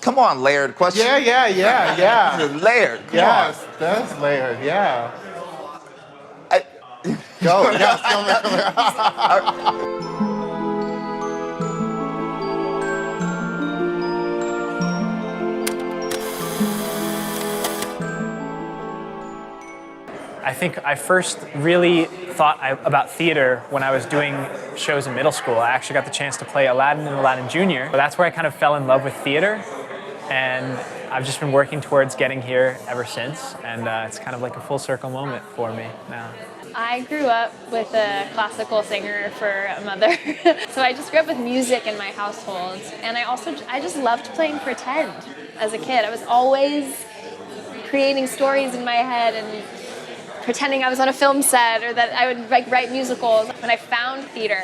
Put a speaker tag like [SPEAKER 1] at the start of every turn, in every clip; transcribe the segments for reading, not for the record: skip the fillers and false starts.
[SPEAKER 1] Come on, layered question.
[SPEAKER 2] Yeah.
[SPEAKER 1] Layered. Come
[SPEAKER 2] Yes,
[SPEAKER 1] on.
[SPEAKER 2] that's layered. Yeah.
[SPEAKER 1] I,
[SPEAKER 2] Go. Yes.
[SPEAKER 3] I think I first really thought about theater when I was doing shows in middle school. I actually got the chance to play Aladdin and Aladdin Jr. But that's where I kind of fell in love with theater, and I've just been working towards getting here ever since, and it's kind of like a full circle moment for me now.
[SPEAKER 4] I grew up with a classical singer for a mother, so I just grew up with music in my household, and I just loved playing pretend as a kid. I was always creating stories in my head and pretending I was on a film set, or that I would write musicals. When I found theater,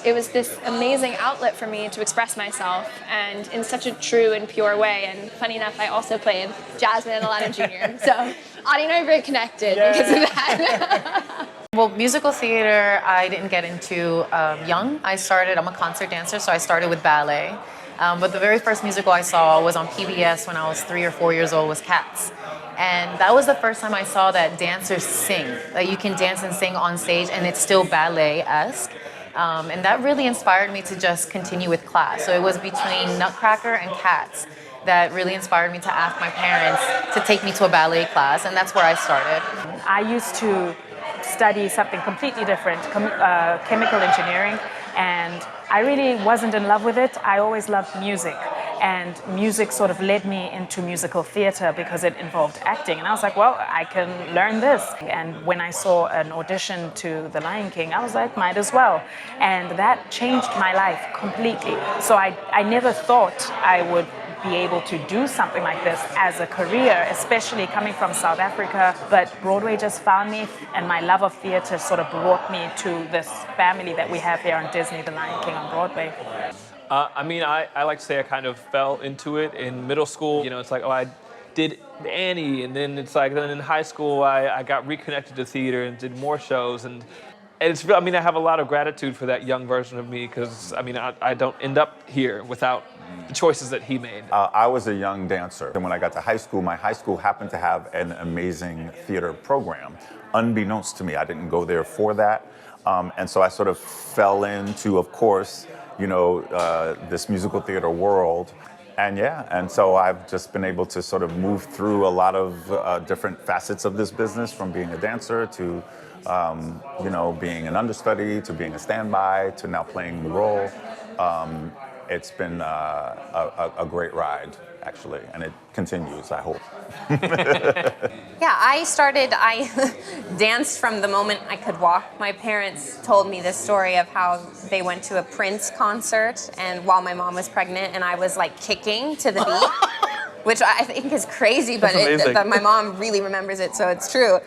[SPEAKER 4] it was this amazing outlet for me to express myself, and in such a true and pure way. And funny enough, I also played Jasmine in Aladdin Jr. So Audie and I are very connected because of that.
[SPEAKER 5] Well, musical theater, I didn't get into young. I'm a concert dancer, so I started with ballet. But the very first musical I saw was on PBS when I was 3 or 4 years old, was Cats. And that was the first time I saw that dancers sing. That you can dance and sing on stage and it's still ballet-esque. And that really inspired me to just continue with class. So it was between Nutcracker and Cats that really inspired me to ask my parents to take me to a ballet class, and that's where I started.
[SPEAKER 6] I used to study something completely different, chemical engineering, and I really wasn't in love with it. I always loved music, and music sort of led me into musical theater because it involved acting, and I was like, well, I can learn this. And when I saw an audition to The Lion King, I was like, might as well, and that changed my life completely. So I never thought I would be able to do something like this as a career, especially coming from South Africa. But Broadway just found me, and my love of theater sort of brought me to this family that we have here on Disney, The Lion King on Broadway.
[SPEAKER 7] I like to say I kind of fell into it in middle school. You know, it's like, oh, I did Annie, and then it's like, then in high school I got reconnected to theater and did more shows, and it's, I mean, I have a lot of gratitude for that young version of me, because I mean, I don't end up here without the choices that he made.
[SPEAKER 8] I was a young dancer, and when I got to high school, my high school happened to have an amazing theater program. Unbeknownst to me, I didn't go there for that, and so I sort of fell into, of course, you know, this musical theater world. And so I've just been able to sort of move through a lot of different facets of this business, from being a dancer to you know, being an understudy, to being a standby, to now playing the role. It's been a great ride, actually, and it continues, I hope.
[SPEAKER 9] Yeah, I danced from the moment I could walk. My parents told me this story of how they went to a Prince concert, and while my mom was pregnant, and I was like kicking to the beat, which I think is crazy, but my mom really remembers it, so it's true.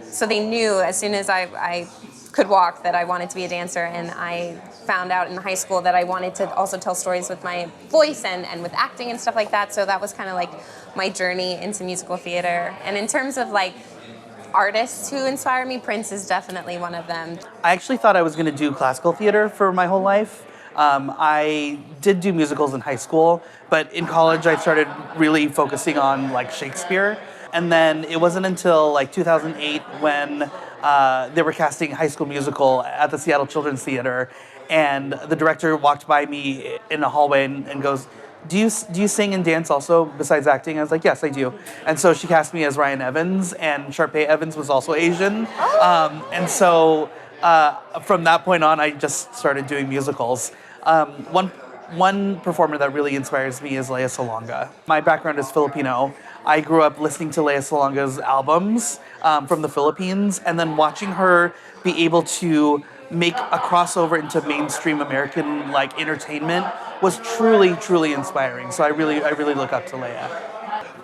[SPEAKER 9] So they knew as soon as I could walk that I wanted to be a dancer, and I found out in high school that I wanted to also tell stories with my voice and with acting and stuff like that. So that was kind of like my journey into musical theater. And in terms of like artists who inspire me, Prince is definitely one of them.
[SPEAKER 10] I actually thought I was going to do classical theater for my whole life. I did do musicals in high school, but in college I started really focusing on like Shakespeare. And then it wasn't until like 2008 when they were casting High School Musical at the Seattle Children's Theater, and the director walked by me in the hallway and goes, do you sing and dance also besides acting? I was like, yes, I do. And so she cast me as Ryan Evans, and Sharpay Evans was also Asian. And so from that point on, I just started doing musicals. One performer that really inspires me is Lea Salonga. My background is Filipino. I grew up listening to Lea Salonga's albums from the Philippines, and then watching her be able to make a crossover into mainstream American like entertainment was truly, truly inspiring. So I really look up to Lea.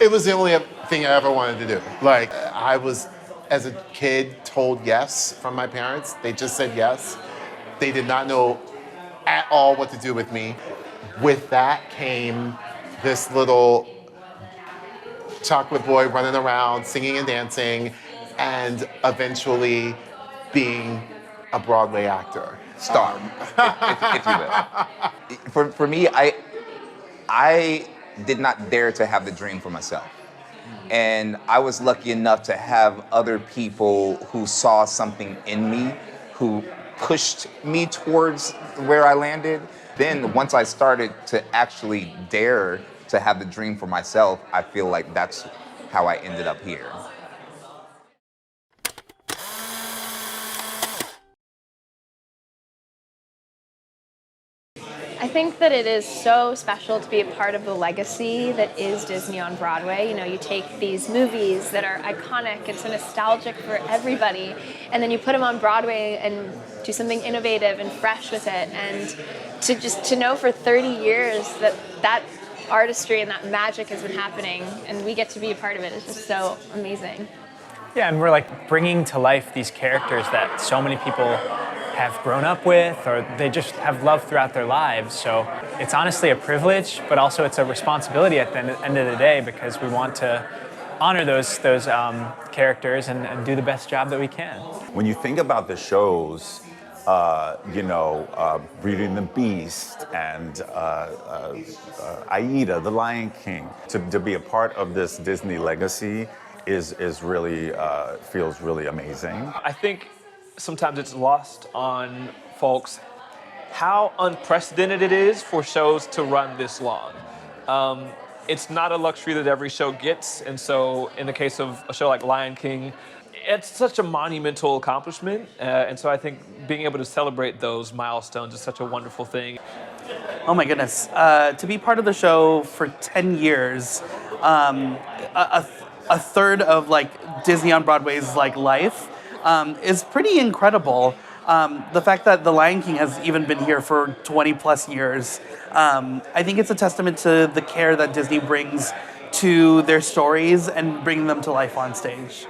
[SPEAKER 2] It was the only thing I ever wanted to do. Like, I was, as a kid, told yes from my parents. They just said yes. They did not know at all what to do with me. With that came this little chocolate boy running around, singing and dancing, and eventually being a Broadway actor.
[SPEAKER 1] Star, if you will. For me, I did not dare to have the dream for myself. And I was lucky enough to have other people who saw something in me, who pushed me towards where I landed. Then once I started to actually dare to have the dream for myself, I feel like that's how I ended up here.
[SPEAKER 4] I think that it is so special to be a part of the legacy that is Disney on Broadway. You know, you take these movies that are iconic and so nostalgic for everybody, and then you put them on Broadway and do something innovative and fresh with it. And to know for 30 years that artistry and that magic has been happening, and we get to be a part of it, is just so amazing.
[SPEAKER 3] Yeah, and we're like bringing to life these characters that so many people have grown up with, or they just have loved throughout their lives. So it's honestly a privilege, but also it's a responsibility at the end of the day, because we want to honor those characters and do the best job that we can.
[SPEAKER 8] When you think about the shows, Beauty and the Beast and Aida, The Lion King, to be a part of this Disney legacy is really feels really amazing.
[SPEAKER 7] I think sometimes it's lost on folks how unprecedented it is for shows to run this long. It's not a luxury that every show gets, and so in the case of a show like Lion King, it's such a monumental accomplishment, and so I think being able to celebrate those milestones is such a wonderful thing.
[SPEAKER 10] Oh my goodness. To be part of the show for 10 years, a third of like Disney on Broadway's like life, is pretty incredible. The fact that The Lion King has even been here for 20 plus years, I think it's a testament to the care that Disney brings to their stories and bringing them to life on stage.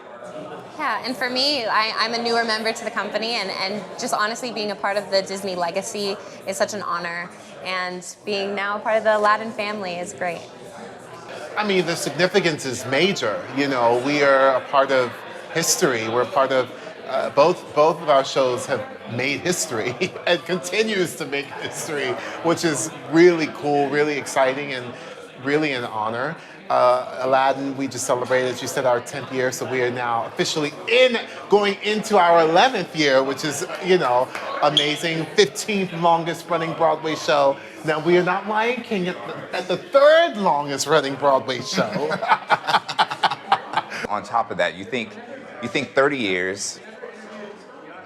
[SPEAKER 9] Yeah, and for me, I'm a newer member to the company, and just honestly being a part of the Disney legacy is such an honor, and being now part of the Aladdin family is great.
[SPEAKER 2] I mean, the significance is major. You know, we are a part of history. We're a part of both of our shows have made history and continues to make history, which is really cool, really exciting, and really an honor. Aladdin, we just celebrated, as you said, our 10th year, so we are now officially going into our 11th year, which is, amazing. 15th longest running Broadway show. Now, we are not Lion King at the third longest running Broadway show.
[SPEAKER 1] On top of that, you think 30 years,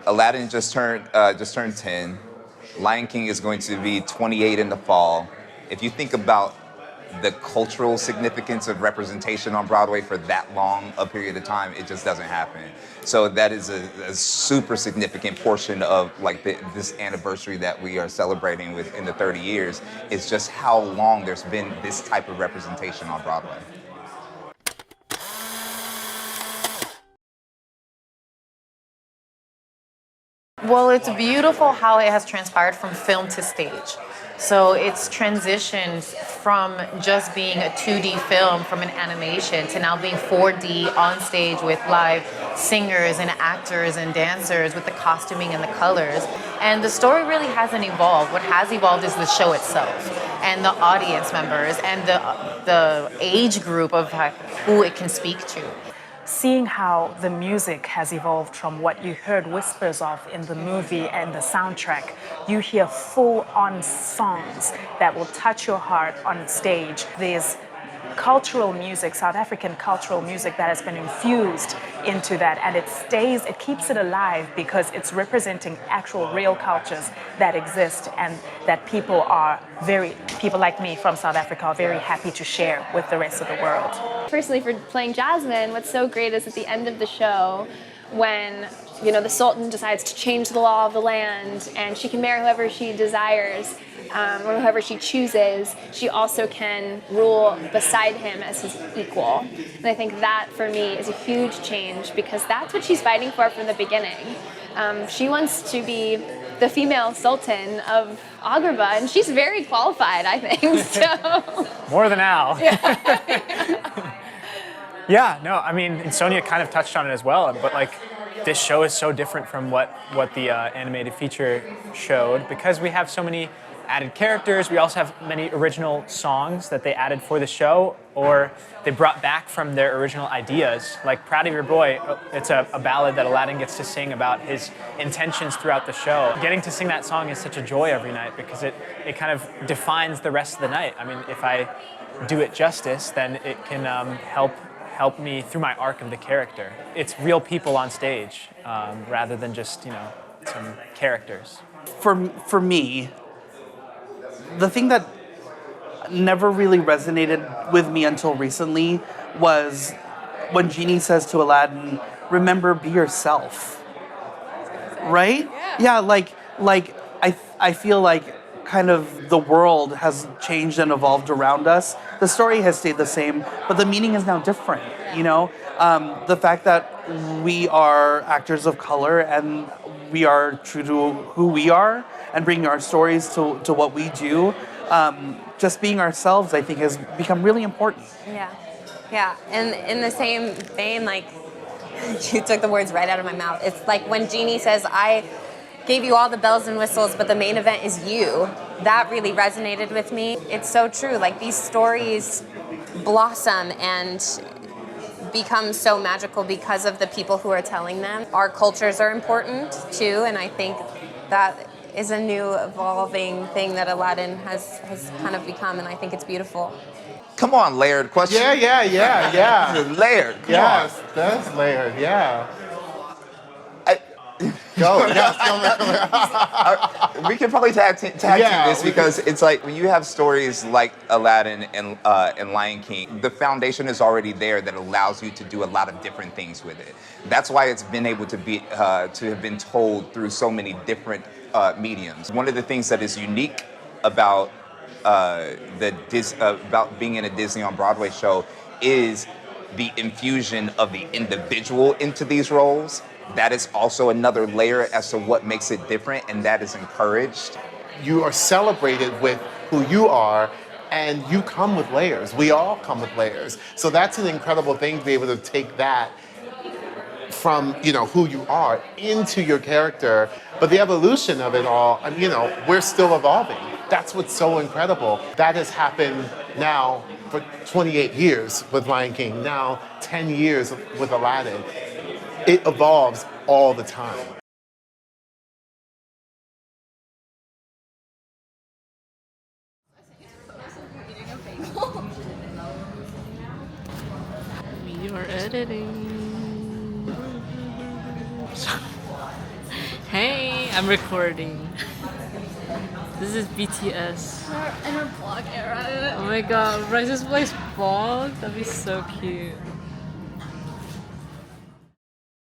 [SPEAKER 1] Aladdin just turned 10, Lion King is going to be 28 in the fall. If you think about the cultural significance of representation on Broadway for that long a period of time, it just doesn't happen. So that is a super significant portion of like this anniversary that we are celebrating within the 30 years, is just how long there's been this type of representation on Broadway.
[SPEAKER 5] Well, it's beautiful how it has transpired from film to stage. So it's transitioned from just being a 2D film from an animation to now being 4D on stage with live singers and actors and dancers with the costuming and the colors. And the story really hasn't evolved. What has evolved is the show itself and the audience members and the age group of who it can speak to.
[SPEAKER 6] Seeing how the music has evolved from what you heard whispers of in the movie and the soundtrack, you hear full-on songs that will touch your heart on stage. There's cultural music, South African cultural music that has been infused into that, and it keeps it alive because it's representing actual real cultures that exist and that people like me from South Africa are very happy to share with the rest of the world.
[SPEAKER 4] Personally, for playing Jasmine, what's so great is at the end of the show, when the Sultan decides to change the law of the land and she can marry whoever she desires, or whoever she chooses, she also can rule beside him as his equal. And I think that, for me, is a huge change, because that's what she's fighting for from the beginning. She wants to be the female sultan of Agrabah, and she's very qualified, I think. So.
[SPEAKER 3] More than Al. Yeah, no, I mean, and Sonia kind of touched on it as well, but like, this show is so different from what the animated feature showed, because we have so many added characters. We also have many original songs that they added for the show, or they brought back from their original ideas. Like Proud of Your Boy, it's a ballad that Aladdin gets to sing about his intentions throughout the show. Getting to sing that song is such a joy every night because it kind of defines the rest of the night. I mean, if I do it justice, then it can help me through my arc of the character. It's real people on stage rather than just, some characters.
[SPEAKER 10] For me, the thing that never really resonated with me until recently was when Genie says to Aladdin, "Remember, be yourself." Right? Yeah, like I feel like kind of the world has changed and evolved around us. The story has stayed the same, but the meaning is now different, The fact that we are actors of color and we are true to who we are and bringing our stories to what we do, just being ourselves, I think, has become really important.
[SPEAKER 9] Yeah. And in the same vein, like, you took the words right out of my mouth. It's like when Genie says, I gave you all the bells and whistles, but the main event is you. That really resonated with me. It's so true. Like, these stories blossom and become so magical because of the people who are telling them. Our cultures are important too, and I think that is a new evolving thing that Aladdin has kind of become, and I think it's beautiful.
[SPEAKER 1] Come on, layered question.
[SPEAKER 2] Yeah.
[SPEAKER 1] Layered. Come
[SPEAKER 2] Yes,
[SPEAKER 1] on.
[SPEAKER 2] that's layered. Yeah.
[SPEAKER 1] We can probably tag team this because it's like when you have stories like Aladdin and Lion King, the foundation is already there that allows you to do a lot of different things with it. That's why it's been able to be to have been told through so many different mediums. One of the things that is unique about about being in a Disney on Broadway show is the infusion of the individual into these roles. That is also another layer as to what makes it different, and that is encouraged.
[SPEAKER 2] You are celebrated with who you are, and you come with layers. We all come with layers. So that's an incredible thing to be able to take that from, who you are into your character. But the evolution of it all, we're still evolving. That's what's so incredible. That has happened now for 28 years with Lion King, now 10 years with Aladdin. It evolves all the time.
[SPEAKER 11] We are editing. Hey, I'm recording. This is BTS.
[SPEAKER 12] In our blog era.
[SPEAKER 11] Oh my god, Bryce's voice vlog? That'd be so cute.